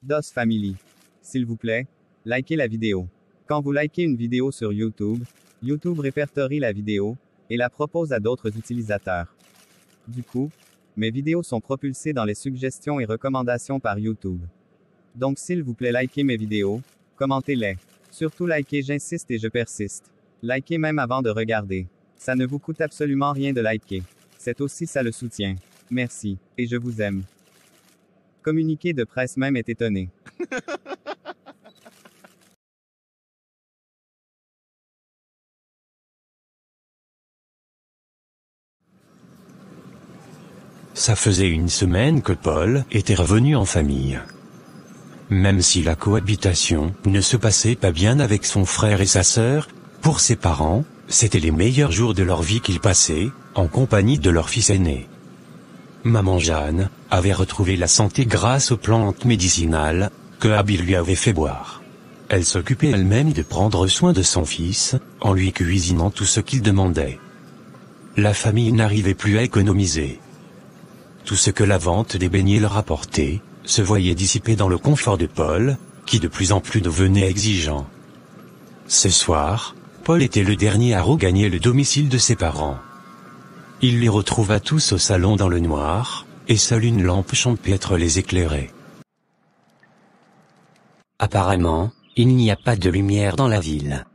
DOS Family. S'il vous plaît, likez la vidéo. Quand vous likez une vidéo sur YouTube, YouTube répertorie la vidéo et la propose à d'autres utilisateurs. Du coup, mes vidéos sont propulsées dans les suggestions et recommandations par YouTube. Donc s'il vous plaît, likez mes vidéos, commentez-les. Surtout likez, j'insiste et je persiste. Likez même avant de regarder. Ça ne vous coûte absolument rien de liker. C'est aussi ça le soutien. Merci, et je vous aime. Communiqué de presse même est étonné. Ça faisait une semaine que Paul était revenu en famille. Même si la cohabitation ne se passait pas bien avec son frère et sa sœur, pour ses parents, c'étaient les meilleurs jours de leur vie qu'ils passaient, en compagnie de leur fils aîné. Maman Jeanne avait retrouvé la santé grâce aux plantes médicinales que Abby lui avait fait boire. Elle s'occupait elle-même de prendre soin de son fils, en lui cuisinant tout ce qu'il demandait. La famille n'arrivait plus à économiser. Tout ce que la vente des beignets leur apportait, se voyait dissipé dans le confort de Paul, qui de plus en plus devenait exigeant. Ce soir, Paul était le dernier à regagner le domicile de ses parents. Il les retrouva tous au salon dans le noir, et seule une lampe champêtre les éclairait. Apparemment, il n'y a pas de lumière dans la ville.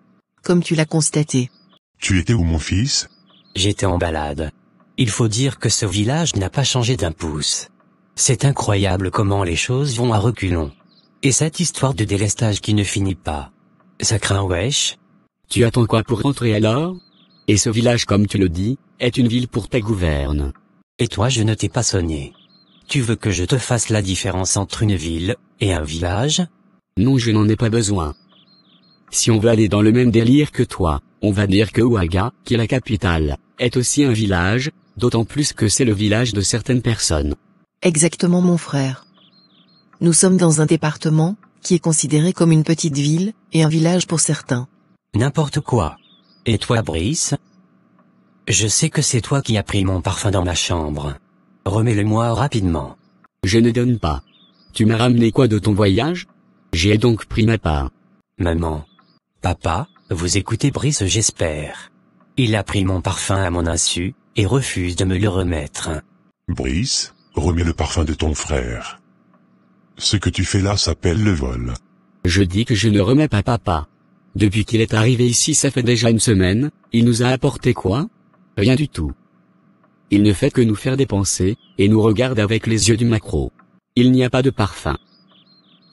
Comme tu l'as constaté. Tu étais où, mon fils? J'étais en balade. Il faut dire que ce village n'a pas changé d'un pouce. C'est incroyable comment les choses vont à reculons. Et cette histoire de délestage qui ne finit pas. Ça craint, wesh. Tu attends quoi pour rentrer alors? Et ce village, comme tu le dis, est une ville pour ta gouverne. Et toi, je ne t'ai pas sonné. Tu veux que je te fasse la différence entre une ville et un village? Non, je n'en ai pas besoin. Si on veut aller dans le même délire que toi, on va dire que Ouaga, qui est la capitale, est aussi un village, d'autant plus que c'est le village de certaines personnes. Exactement, mon frère. Nous sommes dans un département, qui est considéré comme une petite ville, et un village pour certains. N'importe quoi. Et toi, Brice? Je sais que c'est toi qui as pris mon parfum dans ma chambre. Remets-le-moi rapidement. Je ne donne pas. Tu m'as ramené quoi de ton voyage? J'ai donc pris ma part. Maman. Papa, vous écoutez Brice, j'espère. Il a pris mon parfum à mon insu, et refuse de me le remettre. Brice, remets le parfum de ton frère. Ce que tu fais là s'appelle le vol. Je dis que je ne remets pas papa. Depuis qu'il est arrivé ici, ça fait déjà une semaine, il nous a apporté quoi? Rien du tout. Il ne fait que nous faire dépenser, et nous regarde avec les yeux du maquereau. Il n'y a pas de parfum.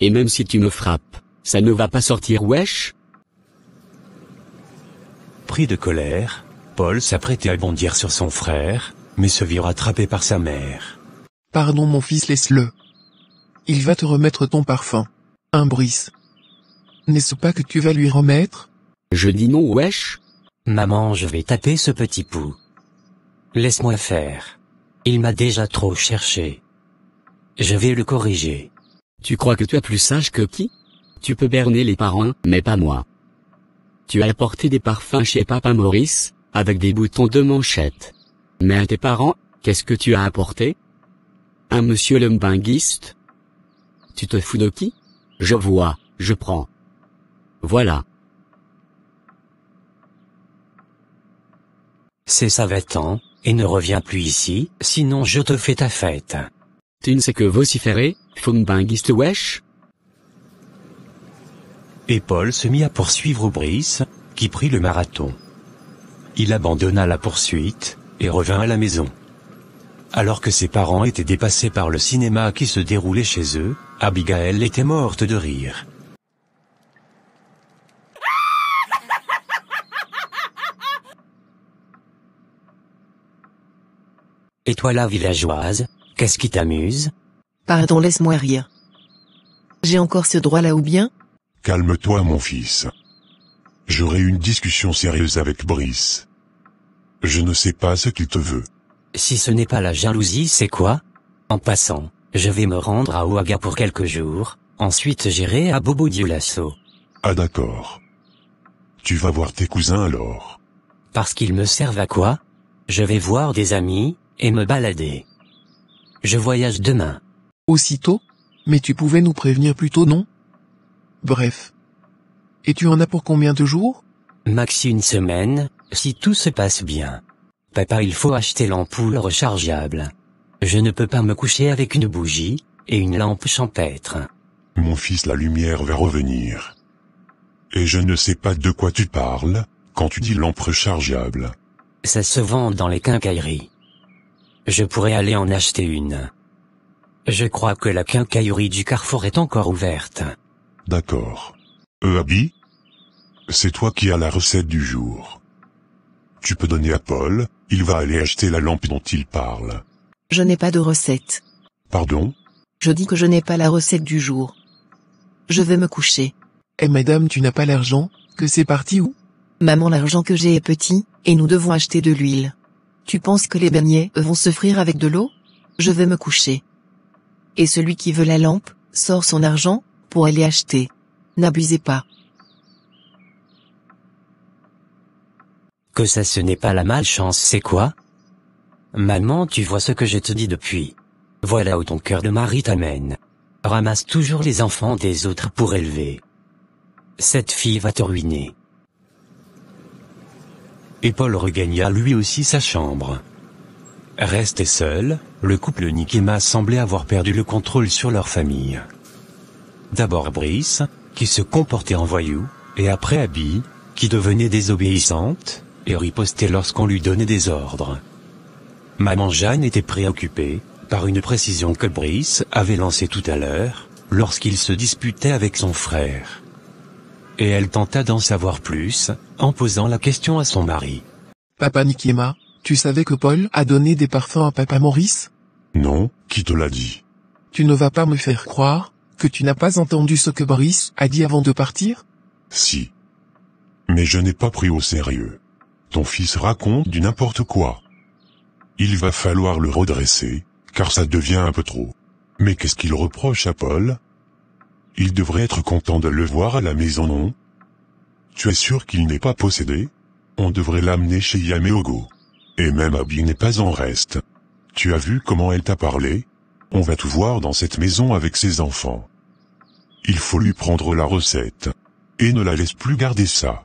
Et même si tu me frappes, ça ne va pas sortir, wesh? Pris de colère, Paul s'apprêtait à bondir sur son frère, mais se vit rattrapé par sa mère. Pardon mon fils, laisse-le. Il va te remettre ton parfum. Un Brice. N'est-ce pas que tu vas lui remettre? Je dis non, wesh. Maman, je vais taper ce petit pou. Laisse-moi faire. Il m'a déjà trop cherché. Je vais le corriger. Tu crois que tu es plus sage que qui? Tu peux berner les parents, mais pas moi. Tu as apporté des parfums chez Papa Maurice, avec des boutons de manchette. Mais à tes parents, qu'est-ce que tu as apporté? Un monsieur lumbinguiste? Tu te fous de qui? Je vois, je prends. Voilà. C'est ça, va-t'en, et ne reviens plus ici, sinon je te fais ta fête. Tu ne sais que vociférer, fumbinguiste wesh? Et Paul se mit à poursuivre Brice, qui prit le marathon. Il abandonna la poursuite, et revint à la maison. Alors que ses parents étaient dépassés par le cinéma qui se déroulait chez eux, Abigail était morte de rire. Et toi la villageoise, qu'est-ce qui t'amuse? Pardon, laisse-moi rire. J'ai encore ce droit-là ou bien? Calme-toi, mon fils. J'aurai une discussion sérieuse avec Brice. Je ne sais pas ce qu'il te veut. Si ce n'est pas la jalousie, c'est quoi? En passant, je vais me rendre à Ouaga pour quelques jours, ensuite j'irai à Bobo Dioulasso. Ah d'accord. Tu vas voir tes cousins alors. Parce qu'ils me servent à quoi? Je vais voir des amis, et me balader. Je voyage demain. Aussitôt? Mais tu pouvais nous prévenir plus tôt, non? Bref. Et tu en as pour combien de jours? Maxi 1 semaine, si tout se passe bien. Papa, il faut acheter l'ampoule rechargeable. Je ne peux pas me coucher avec une bougie et une lampe champêtre. Mon fils, la lumière va revenir. Et je ne sais pas de quoi tu parles, quand tu dis lampe rechargeable. Ça se vend dans les quincailleries. Je pourrais aller en acheter une. Je crois que la quincaillerie du Carrefour est encore ouverte. D'accord. Abby? C'est toi qui as la recette du jour. Tu peux donner à Paul, il va aller acheter la lampe dont il parle. Je n'ai pas de recette. Pardon? Je dis que je n'ai pas la recette du jour. Je vais me coucher. Eh madame, tu n'as pas l'argent, que c'est parti où? Maman, l'argent que j'ai est petit, et nous devons acheter de l'huile. Tu penses que les beignets vont se frire avec de l'eau? Je vais me coucher. Et celui qui veut la lampe, sort son argent, pour aller acheter. N'abusez pas. Que ça, ce n'est pas la malchance, c'est quoi? Maman, tu vois ce que je te dis depuis. Voilà où ton cœur de mari t'amène. Ramasse toujours les enfants des autres pour élever. Cette fille va te ruiner. Et Paul regagna lui aussi sa chambre. Resté seul, le couple Nick et Ma semblait avoir perdu le contrôle sur leur famille. D'abord Brice, qui se comportait en voyou, et après Abby, qui devenait désobéissante, et ripostait lorsqu'on lui donnait des ordres. Maman Jeanne était préoccupée, par une précision que Brice avait lancée tout à l'heure, lorsqu'il se disputait avec son frère. Et elle tenta d'en savoir plus, en posant la question à son mari. Papa Nick et Ma, tu savais que Paul a donné des parfums à Papa Maurice? Non, qui te l'a dit? Tu ne vas pas me faire croire que tu n'as pas entendu ce que Brice a dit avant de partir? Si. Mais je n'ai pas pris au sérieux. Ton fils raconte du n'importe quoi. Il va falloir le redresser, car ça devient un peu trop. Mais qu'est-ce qu'il reproche à Paul? Il devrait être content de le voir à la maison, non? Tu es sûr qu'il n'est pas possédé? On devrait l'amener chez Yameogo. Et même Abby n'est pas en reste. Tu as vu comment elle t'a parlé? On va tout voir dans cette maison avec ses enfants. Il faut lui prendre la recette. Et ne la laisse plus garder ça.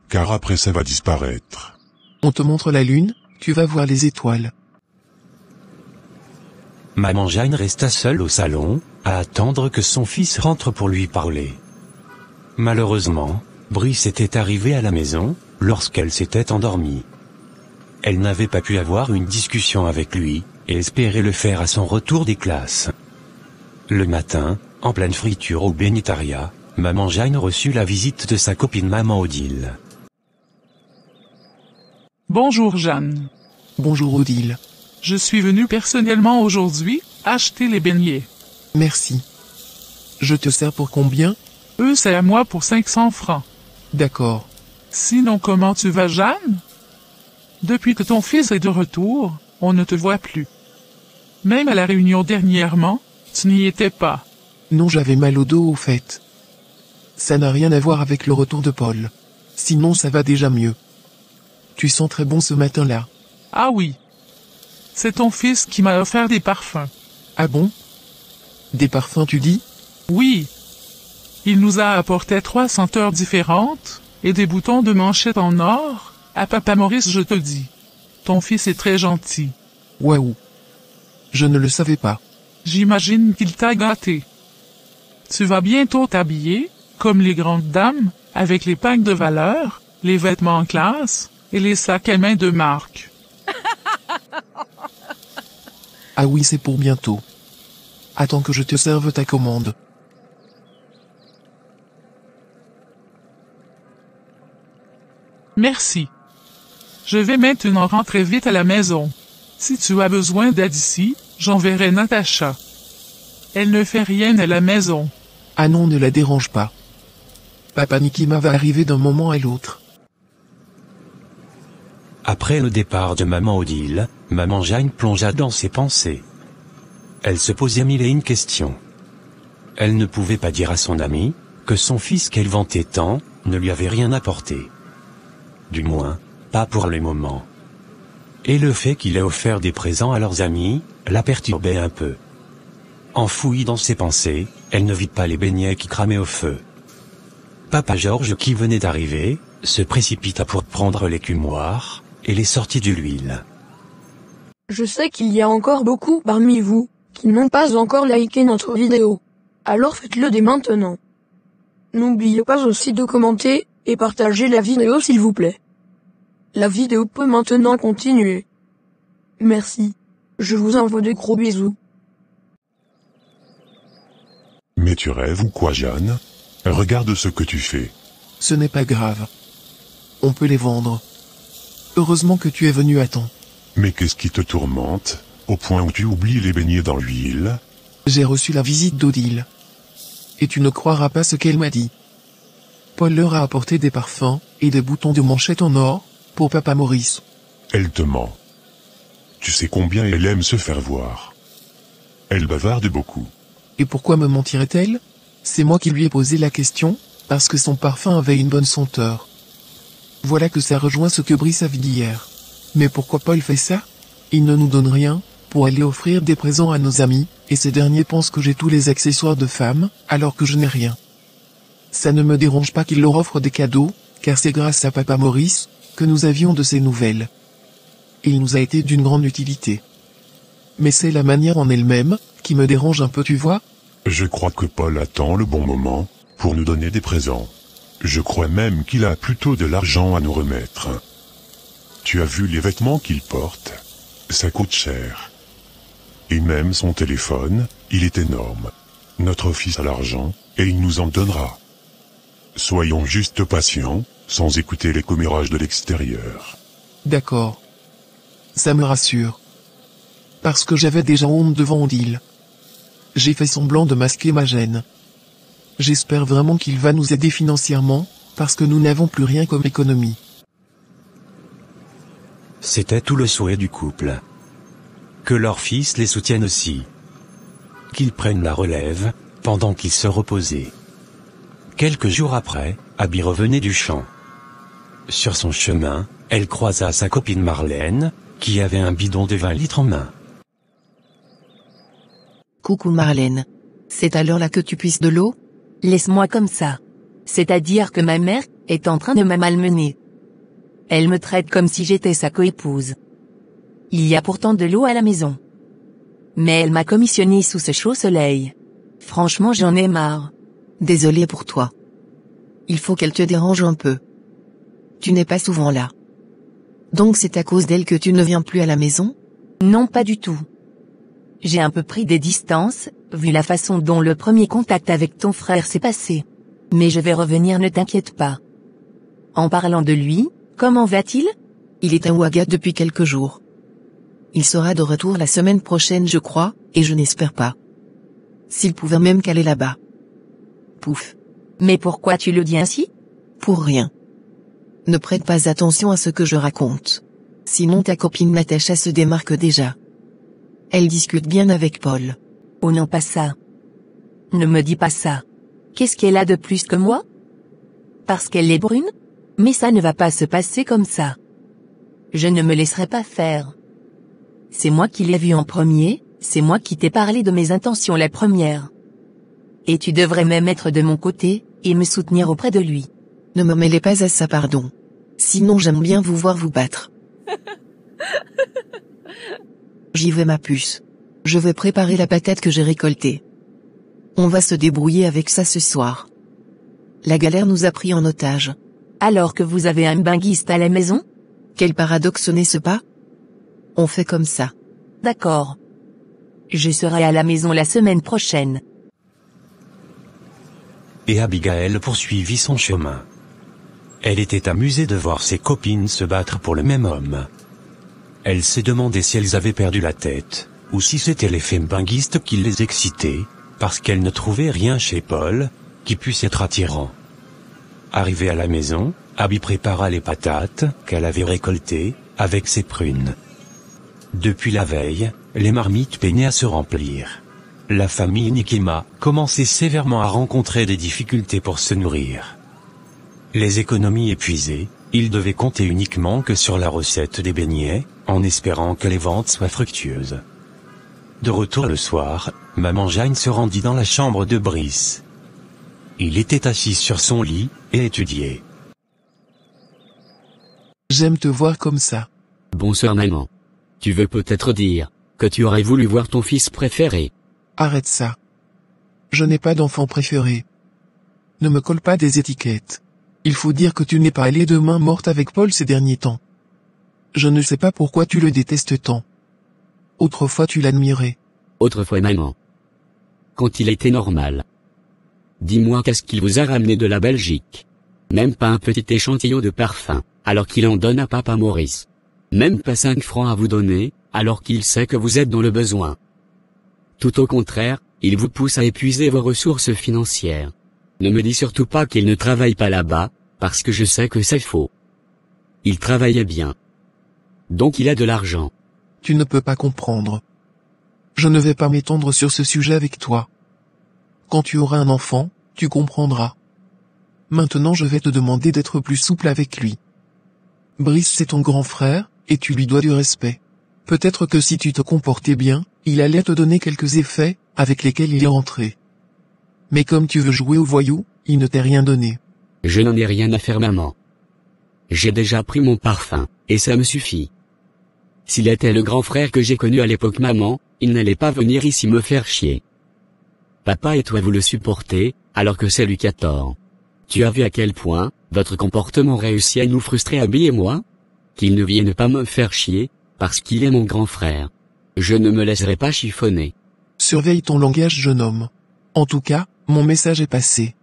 Car après ça va disparaître. On te montre la lune, tu vas voir les étoiles. Maman Jeanne resta seule au salon, à attendre que son fils rentre pour lui parler. Malheureusement, Brice était arrivé à la maison, lorsqu'elle s'était endormie. Elle n'avait pas pu avoir une discussion avec lui, et espérait le faire à son retour des classes. Le matin, en pleine friture au bénitaria, Maman Jeanne reçut la visite de sa copine Maman Odile. Bonjour Jeanne. Bonjour Odile. Je suis venu personnellement aujourd'hui, acheter les beignets. Merci. Je te sers pour combien? C'est à moi pour 500 francs. D'accord. Sinon comment tu vas Jeanne? Depuis que ton fils est de retour, on ne te voit plus. Même à la réunion dernièrement, tu n'y étais pas. Non, j'avais mal au dos au fait. Ça n'a rien à voir avec le retour de Paul. Sinon ça va déjà mieux. Tu sens très bon ce matin-là. Ah oui. C'est ton fils qui m'a offert des parfums. Ah bon? Des parfums tu dis? Oui. Il nous a apporté 3 senteurs différentes, et des boutons de manchette en or. À Papa Maurice je te dis. Ton fils est très gentil. Waouh. Je ne le savais pas. J'imagine qu'il t'a gâté. Tu vas bientôt t'habiller, comme les grandes dames, avec les packs de valeur, les vêtements en classe, et les sacs à main de marque. Ah oui, c'est pour bientôt. Attends que je te serve ta commande. Merci. Je vais maintenant rentrer vite à la maison. Si tu as besoin d'aide ici, j'enverrai Natacha. Elle ne fait rien à la maison. Ah non, ne la dérange pas. Papa Nikima va arriver d'un moment à l'autre. Après le départ de Maman Odile, Maman Jeanne plongea dans ses pensées. Elle se posait mille et une questions. Elle ne pouvait pas dire à son ami, que son fils qu'elle vantait tant, ne lui avait rien apporté. Du moins, pas pour le moment. Et le fait qu'il ait offert des présents à leurs amis, la perturbait un peu. Enfouie dans ses pensées, elle ne vit pas les beignets qui cramaient au feu. Papa Georges, qui venait d'arriver, se précipita pour prendre l'écumoire, et les sortit de l'huile. Je sais qu'il y a encore beaucoup parmi vous, qui n'ont pas encore liké notre vidéo. Alors faites-le dès maintenant. N'oubliez pas aussi de commenter, et partager la vidéo s'il vous plaît. La vidéo peut maintenant continuer. Merci. Je vous envoie de gros bisous. Mais tu rêves ou quoi, Jeanne? Regarde ce que tu fais. Ce n'est pas grave. On peut les vendre. Heureusement que tu es venu à temps. Mais qu'est-ce qui te tourmente, au point où tu oublies les beignets dans l'huile? J'ai reçu la visite d'Odile. Et tu ne croiras pas ce qu'elle m'a dit. Paul leur a apporté des parfums, et des boutons de manchette en or, pour Papa Maurice. Elle te ment. Tu sais combien elle aime se faire voir. Elle bavarde beaucoup. Et pourquoi me mentirait-elle? C'est moi qui lui ai posé la question, parce que son parfum avait une bonne senteur. Voilà que ça rejoint ce que Brice avait dit hier. Mais pourquoi Paul fait ça? Il ne nous donne rien, pour aller offrir des présents à nos amis, et ces derniers pensent que j'ai tous les accessoires de femme, alors que je n'ai rien. Ça ne me dérange pas qu'il leur offre des cadeaux, car c'est grâce à Papa Maurice, que nous avions de ces nouvelles. Il nous a été d'une grande utilité. Mais c'est la manière en elle-même, qui me dérange un peu, tu vois? Je crois que Paul attend le bon moment, pour nous donner des présents. Je crois même qu'il a plutôt de l'argent à nous remettre. Tu as vu les vêtements qu'il porte? Ça coûte cher. Et même son téléphone, il est énorme. Notre fils a l'argent, et il nous en donnera. Soyons juste patients, sans écouter les commérages de l'extérieur. D'accord. Ça me rassure. Parce que j'avais déjà honte devant Odile. J'ai fait semblant de masquer ma gêne. J'espère vraiment qu'il va nous aider financièrement, parce que nous n'avons plus rien comme économie. C'était tout le souhait du couple. Que leur fils les soutienne aussi. Qu'ils prennent la relève, pendant qu'ils se reposaient. Quelques jours après, Abby revenait du champ. Sur son chemin, elle croisa sa copine Marlène, qui avait un bidon de 20 litres en main. Coucou Marlène. C'est alors là que tu puisses de l'eau? Laisse-moi comme ça. C'est-à-dire que ma mère est en train de me malmener. Elle me traite comme si j'étais sa coépouse. Il y a pourtant de l'eau à la maison. Mais elle m'a commissionné sous ce chaud soleil. Franchement, j'en ai marre. Désolée pour toi. Il faut qu'elle te dérange un peu. Tu n'es pas souvent là. Donc c'est à cause d'elle que tu ne viens plus à la maison? Non, pas du tout. J'ai un peu pris des distances, vu la façon dont le premier contact avec ton frère s'est passé. Mais je vais revenir, ne t'inquiète pas. En parlant de lui, comment va-t-il? Il est à Ouaga depuis quelques jours. Il sera de retour la semaine prochaine, je crois, et je n'espère pas. S'il pouvait même qu'aller là-bas. Pouf. Mais pourquoi tu le dis ainsi? Pour rien. Ne prête pas attention à ce que je raconte. Sinon ta copine Natacha se démarque déjà. Elle discute bien avec Paul. Oh non, pas ça. Ne me dis pas ça. Qu'est-ce qu'elle a de plus que moi? Parce qu'elle est brune? Mais ça ne va pas se passer comme ça. Je ne me laisserai pas faire. C'est moi qui l'ai vue en premier, c'est moi qui t'ai parlé de mes intentions la première. Et tu devrais même être de mon côté, et me soutenir auprès de lui. Ne me mêlez pas à ça, pardon. Sinon j'aime bien vous voir vous battre. J'y vais ma puce. Je vais préparer la patate que j'ai récoltée. On va se débrouiller avec ça ce soir. La galère nous a pris en otage. Alors que vous avez un binguiste à la maison? Quel paradoxe, n'est-ce pas? On fait comme ça. D'accord. Je serai à la maison la semaine prochaine. Et Abigail poursuivit son chemin. Elle était amusée de voir ses copines se battre pour le même homme. Elle s'est demandé si elles avaient perdu la tête, ou si c'était l'effet binguiste qui les excitait, parce qu'elle ne trouvait rien chez Paul, qui puisse être attirant. Arrivée à la maison, Abby prépara les patates, qu'elle avait récoltées, avec ses prunes. Depuis la veille, les marmites peinaient à se remplir. La famille Nikima commençait sévèrement à rencontrer des difficultés pour se nourrir. Les économies épuisées, ils devaient compter uniquement que sur la recette des beignets, en espérant que les ventes soient fructueuses. De retour le soir, maman Jeanne se rendit dans la chambre de Brice. Il était assis sur son lit, et étudiait. J'aime te voir comme ça. Bonsoir maman. Tu veux peut-être dire que tu aurais voulu voir ton fils préféré. Arrête ça. Je n'ai pas d'enfant préféré. Ne me colle pas des étiquettes. Il faut dire que tu n'es pas allé de main morte avec Paul ces derniers temps. Je ne sais pas pourquoi tu le détestes tant. Autrefois tu l'admirais. Autrefois maman. Quand il était normal. Dis-moi qu'est-ce qu'il vous a ramené de la Belgique. Même pas un petit échantillon de parfum, alors qu'il en donne à papa Maurice. Même pas 5 francs à vous donner, alors qu'il sait que vous êtes dans le besoin. Tout au contraire, il vous pousse à épuiser vos ressources financières. Ne me dis surtout pas qu'il ne travaille pas là-bas, parce que je sais que c'est faux. Il travaillait bien. Donc il a de l'argent. Tu ne peux pas comprendre. Je ne vais pas m'étendre sur ce sujet avec toi. Quand tu auras un enfant, tu comprendras. Maintenant je vais te demander d'être plus souple avec lui. Brice c'est ton grand frère, et tu lui dois du respect. Peut-être que si tu te comportais bien, il allait te donner quelques effets, avec lesquels il est rentré. Mais comme tu veux jouer au voyou, il ne t'est rien donné. Je n'en ai rien à faire maman. J'ai déjà pris mon parfum, et ça me suffit. S'il était le grand frère que j'ai connu à l'époque maman, il n'allait pas venir ici me faire chier. Papa et toi vous le supportez, alors que c'est lui qui a tort. Tu as vu à quel point, votre comportement réussit à nous frustrer Abby et moi? Qu'il ne vienne pas me faire chier, parce qu'il est mon grand frère. Je ne me laisserai pas chiffonner. Surveille ton langage jeune homme. En tout cas, mon message est passé.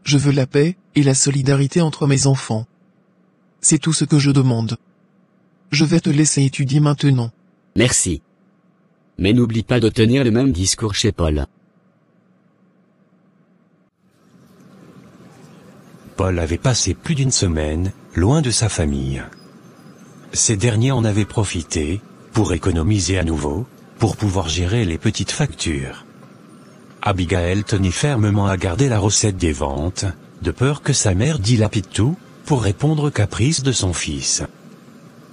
Je veux la paix, et la solidarité entre mes enfants. C'est tout ce que je demande. Je vais te laisser étudier maintenant. Merci. Mais n'oublie pas de tenir le même discours chez Paul. Paul avait passé plus d'une semaine, loin de sa famille. Ces derniers en avaient profité, pour économiser à nouveau, pour pouvoir gérer les petites factures. Abigail tenait fermement à garder la recette des ventes, de peur que sa mère dilapide tout, pour répondre aux caprices de son fils.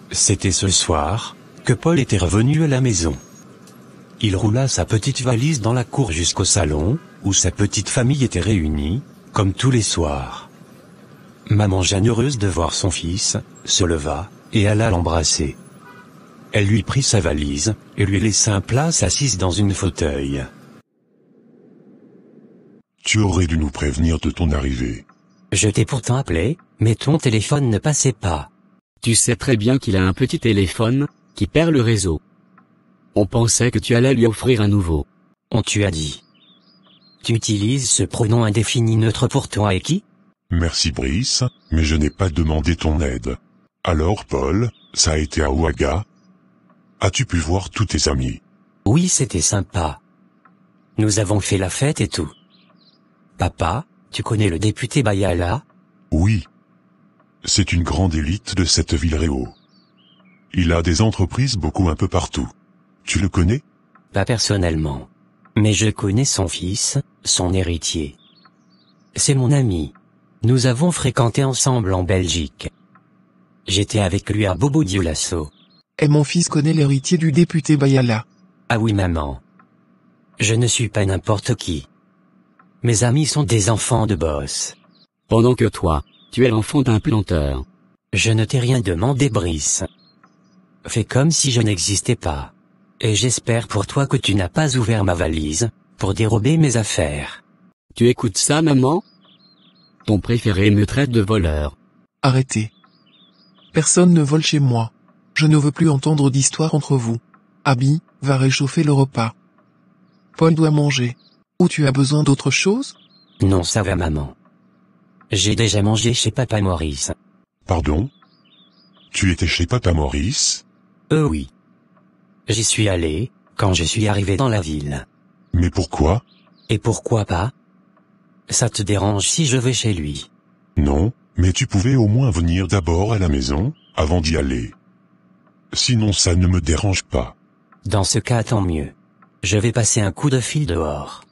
C'était ce soir, que Paul était revenu à la maison. Il roula sa petite valise dans la cour jusqu'au salon, où sa petite famille était réunie, comme tous les soirs. Maman Jeanne, heureuse de voir son fils, se leva, et alla l'embrasser. Elle lui prit sa valise, et lui laissa place assise dans une fauteuil. Tu aurais dû nous prévenir de ton arrivée. Je t'ai pourtant appelé, mais ton téléphone ne passait pas. Tu sais très bien qu'il a un petit téléphone, qui perd le réseau. On pensait que tu allais lui offrir un nouveau. On tu a dit. Tu utilises ce pronom indéfini neutre pour toi et qui? Merci Brice, mais je n'ai pas demandé ton aide. Alors Paul, ça a été à Ouaga? As-tu pu voir tous tes amis? Oui, c'était sympa. Nous avons fait la fête et tout. Papa, tu connais le député Bayala? Oui. C'est une grande élite de cette ville Réau. Il a des entreprises beaucoup un peu partout. Tu le connais? Pas personnellement. Mais je connais son fils, son héritier. C'est mon ami. Nous avons fréquenté ensemble en Belgique. J'étais avec lui à Bobo Dioulasso. Et mon fils connaît l'héritier du député Bayala. Ah oui maman. Je ne suis pas n'importe qui. Mes amis sont des enfants de boss. Pendant que toi, tu es l'enfant d'un planteur. Je ne t'ai rien demandé Brice. Fais comme si je n'existais pas. Et j'espère pour toi que tu n'as pas ouvert ma valise, pour dérober mes affaires. Tu écoutes ça maman? Ton préféré me traite de voleur. Arrêtez. Personne ne vole chez moi. Je ne veux plus entendre d'histoire entre vous. Abby, va réchauffer le repas. Paul doit manger. Ou tu as besoin d'autre chose? Non ça va maman. J'ai déjà mangé chez papa Maurice. Pardon? Tu étais chez papa Maurice? Oui. J'y suis allé, quand je suis arrivé dans la ville. Mais pourquoi? Et pourquoi pas? Ça te dérange si je vais chez lui? Non, mais tu pouvais au moins venir d'abord à la maison, avant d'y aller. Sinon ça ne me dérange pas. Dans ce cas tant mieux. Je vais passer un coup de fil dehors.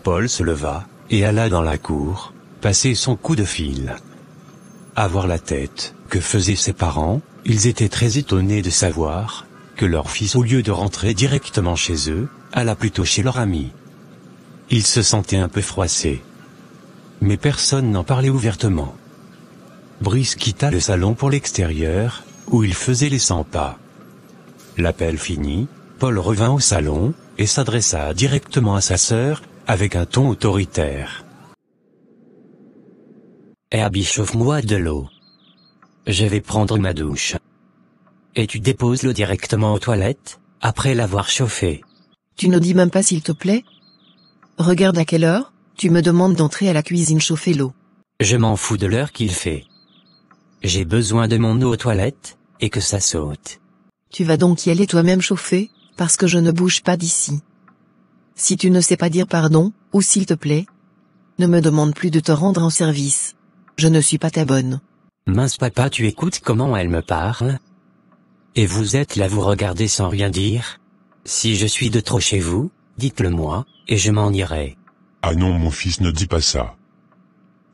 Paul se leva, et alla dans la cour, passer son coup de fil. Avoir la tête, que faisaient ses parents, ils étaient très étonnés de savoir que leur fils, au lieu de rentrer directement chez eux, alla plutôt chez leur ami. Ils se sentaient un peu froissés. Mais personne n'en parlait ouvertement. Brice quitta le salon pour l'extérieur, où il faisait les 100 pas. L'appel fini, Paul revint au salon, et s'adressa directement à sa sœur, avec un ton autoritaire. Herbie, chauffe-moi de l'eau. Je vais prendre ma douche. Et tu déposes l'eau directement aux toilettes, après l'avoir chauffée. Tu ne dis même pas s'il te plaît? Regarde à quelle heure, tu me demandes d'entrer à la cuisine chauffer l'eau. Je m'en fous de l'heure qu'il fait. J'ai besoin de mon eau aux toilettes, et que ça saute. Tu vas donc y aller toi-même chauffer, parce que je ne bouge pas d'ici. Si tu ne sais pas dire pardon, ou s'il te plaît, ne me demande plus de te rendre en service. Je ne suis pas ta bonne. Mince papa, tu écoutes comment elle me parle? Et vous êtes là, vous regardez sans rien dire? Si je suis de trop chez vous, dites-le moi, et je m'en irai. Ah non mon fils, ne dis pas ça.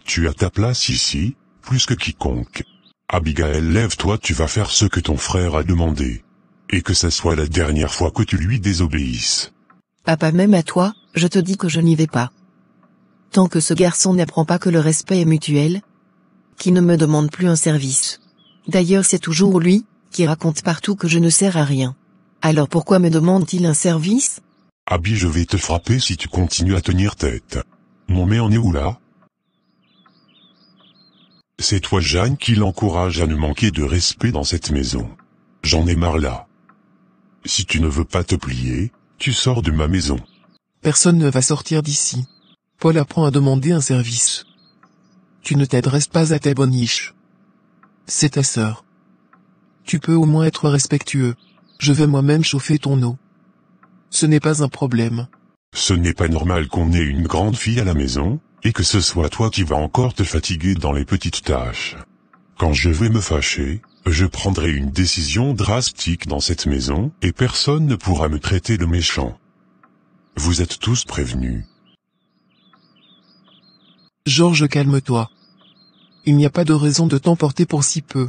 Tu as ta place ici, plus que quiconque. Abigail, lève-toi, tu vas faire ce que ton frère a demandé. Et que ça soit la dernière fois que tu lui désobéisses. Papa, même à toi, je te dis que je n'y vais pas. Tant que ce garçon n'apprend pas que le respect est mutuel, qui ne me demande plus un service. D'ailleurs c'est toujours lui, qui raconte partout que je ne sers à rien. Alors pourquoi me demande-t-il un service? Abby, je vais te frapper si tu continues à tenir tête. Non mais on est où là? C'est toi Jeanne qui l'encourage à ne manquer de respect dans cette maison. J'en ai marre là. Si tu ne veux pas te plier, tu sors de ma maison. Personne ne va sortir d'ici. Paul apprend à demander un service. Tu ne t'adresses pas à ta boniche. C'est ta sœur. Tu peux au moins être respectueux. Je vais moi-même chauffer ton eau. Ce n'est pas un problème. Ce n'est pas normal qu'on ait une grande fille à la maison, et que ce soit toi qui vas encore te fatiguer dans les petites tâches. Quand je vais me fâcher, je prendrai une décision drastique dans cette maison, et personne ne pourra me traiter de méchant. Vous êtes tous prévenus. Georges, calme-toi. Il n'y a pas de raison de t'emporter pour si peu.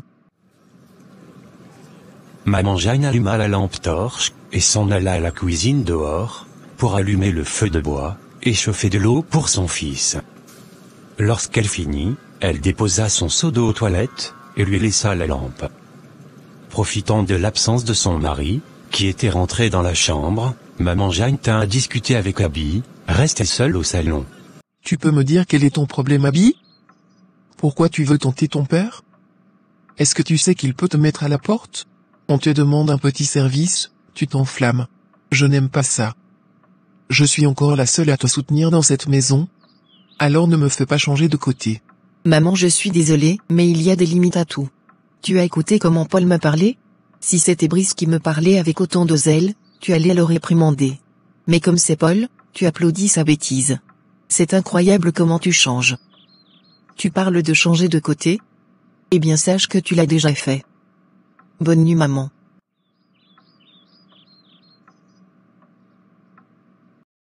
Maman Jeanne alluma la lampe torche, et s'en alla à la cuisine dehors, pour allumer le feu de bois, et chauffer de l'eau pour son fils. Lorsqu'elle finit, elle déposa son seau d'eau aux toilettes, et lui laissa la lampe. Profitant de l'absence de son mari, qui était rentré dans la chambre, maman Jeanne tint à discuter avec Abby, restée seule au salon. Tu peux me dire quel est ton problème, Abby? Pourquoi tu veux tenter ton père? Est-ce que tu sais qu'il peut te mettre à la porte? On te demande un petit service, tu t'enflammes. Je n'aime pas ça. Je suis encore la seule à te soutenir dans cette maison. Alors ne me fais pas changer de côté. Maman, je suis désolée, mais il y a des limites à tout. Tu as écouté comment Paul m'a parlé? Si c'était Brice qui me parlait avec autant de zèle, tu allais le réprimander. Mais comme c'est Paul, tu applaudis sa bêtise. C'est incroyable comment tu changes. Tu parles de changer de côté? Eh bien sache que tu l'as déjà fait. Bonne nuit maman.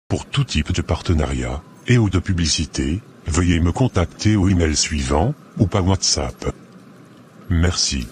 Pour tout type de partenariat, et ou de publicité, veuillez me contacter au email suivant, ou par WhatsApp. Merci.